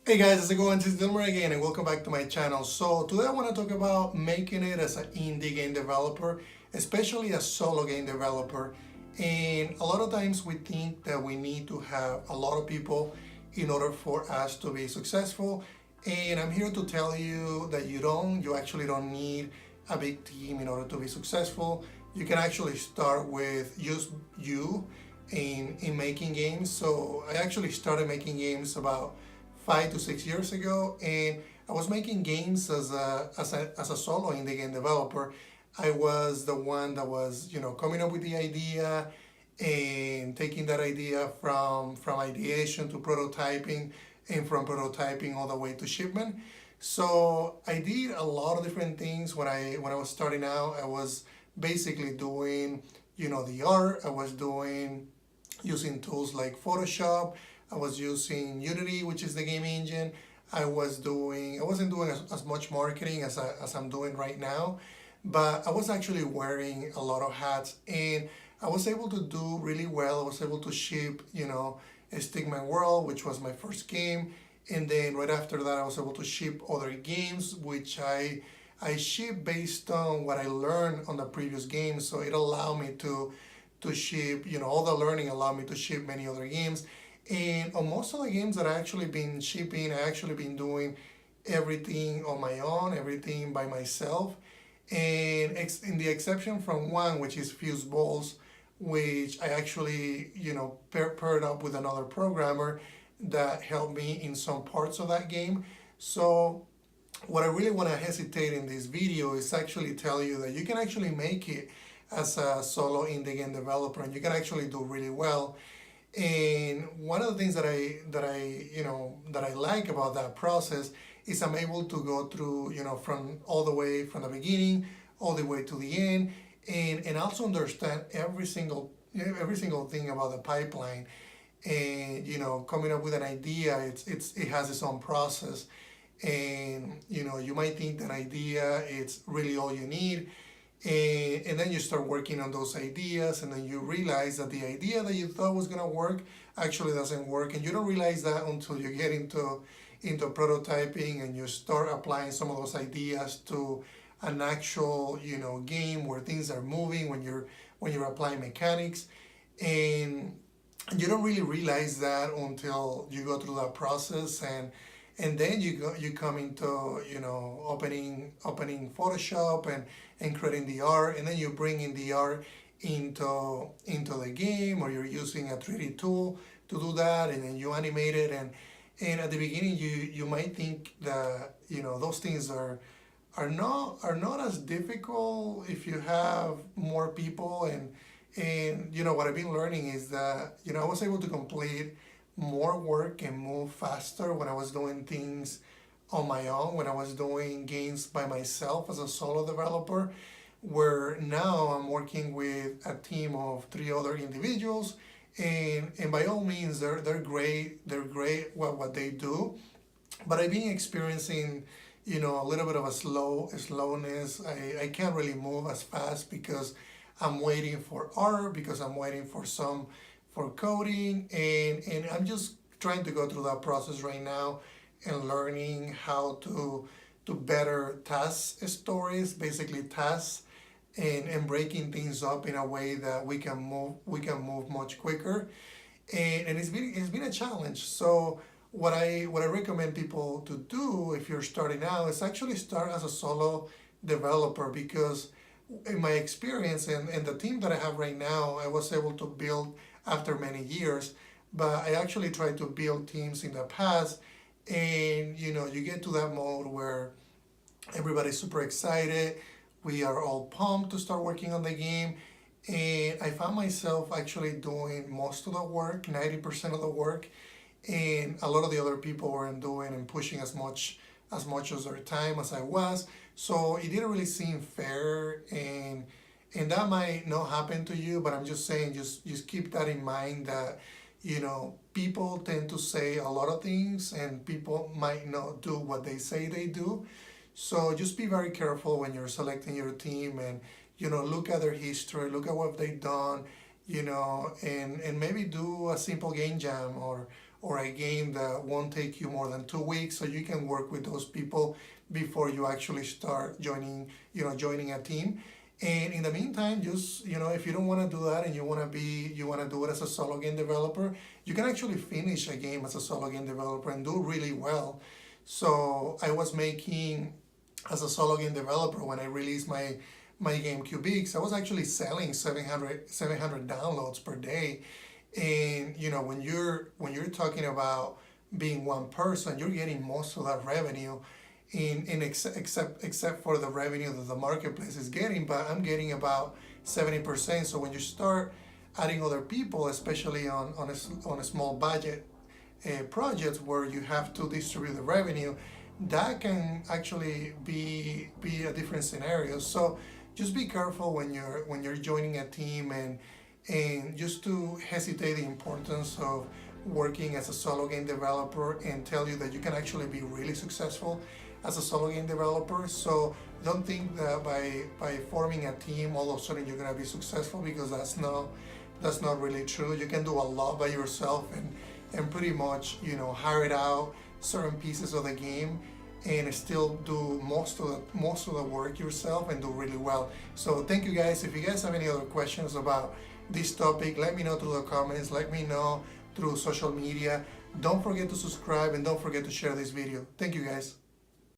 Hey guys, how's it going? This is Dilmer again and welcome back to my channel. So today I want to talk about making it as an indie game developer, especially a solo game developer. And a lot of times we think that we need to have a lot of people in order for us to be successful. And I'm here to tell you that you actually don't need a big team in order to be successful. You can actually start with just you in making games. So I actually started making games about 5 to 6 years ago, and I was making games as a solo indie game developer. I was the one that was coming up with the idea and taking that idea from ideation to prototyping, and from prototyping all the way to shipment. So I did a lot of different things when I was starting out. I was basically doing the art. I was doing using tools like Photoshop. I was using Unity, which is the game engine. I wasn't doing as much marketing as I'm doing right now, but I was actually wearing a lot of hats, and I was able to do really well. I was able to ship, Stickman World, which was my first game, and then right after that, I was able to ship other games, which I ship based on what I learned on the previous games. So it allowed me to ship, all the learning allowed me to ship many other games. And on most of the games that I actually been shipping, I actually been doing everything on my own, everything by myself. And in the exception from one, which is Fuse Balls, which I actually, paired up with another programmer that helped me in some parts of that game. So what I really want to hesitate in this video is actually tell you that you can actually make it as a solo indie game developer, and you can actually do really well. And one of the things that I like about that process is I'm able to go through, from all the way from the beginning all the way to the end, and also understand every single thing about the pipeline. And coming up with an idea, it has its own process. And you might think that idea it's really all you need, and then you start working on those ideas, and then you realize that the idea that you thought was going to work actually doesn't work, and you don't realize that until you get into prototyping and you start applying some of those ideas to an actual game where things are moving when you're applying mechanics. And you don't really realize that until you go through that process. And then you come into opening Photoshop and creating the art, and then you bring in the art into the game, or you're using a 3D tool to do that, and then you animate it. And at the beginning you might think that those things are not as difficult if you have more people. And what I've been learning is that I was able to complete more work and move faster when I was doing things on my own, when I was doing games by myself as a solo developer, where now I'm working with a team of three other individuals. And by all means they're great what they do, but I've been experiencing a little bit of a slowness. I can't really move as fast because I'm waiting for art, because I'm waiting for coding, and I'm just trying to go through that process right now and learning how to better task stories, basically tasks, and breaking things up in a way that we can move much quicker. And it's been a challenge. So what I recommend people to do if you're starting out is actually start as a solo developer, because in my experience and the team that I have right now, I was able to build after many years. But I actually tried to build teams in the past, and you get to that mode where everybody's super excited. We are all pumped to start working on the game. And I found myself actually doing most of the work, 90% of the work, and a lot of the other people weren't doing and pushing as much as their time as I was. So it didn't really seem fair, and that might not happen to you, but I'm just saying, just keep that in mind, that people tend to say a lot of things, and people might not do what they say they do. So just be very careful when you're selecting your team, and look at their history, look at what they've done, and maybe do a simple game jam, or a game that won't take you more than 2 weeks, so you can work with those people before you actually start joining a team. And in the meantime, just if you don't want to do that and you want to do it as a solo game developer, you can actually finish a game as a solo game developer and do really well. So I was making, as a solo game developer, when I released my game Cubics, I was actually selling 700 downloads per day. And when you're talking about being one person, you're getting most of that revenue, except for the revenue that the marketplace is getting, but I'm getting about 70%. So when you start adding other people, especially on a small budget projects where you have to distribute the revenue, that can actually be a different scenario. So just be careful when you're joining a team, and just to hesitate the importance of working as a solo game developer, and tell you that you can actually be really successful as a solo game developer. So don't think that by forming a team all of a sudden you're gonna be successful, because that's not really true. You can do a lot by yourself and pretty much hire it out certain pieces of the game and still do most of the work yourself and do really well. So thank you guys. If you guys have any other questions about this topic, let me know through the comments, let me know through social media. Don't forget to subscribe and don't forget to share this video. Thank you guys.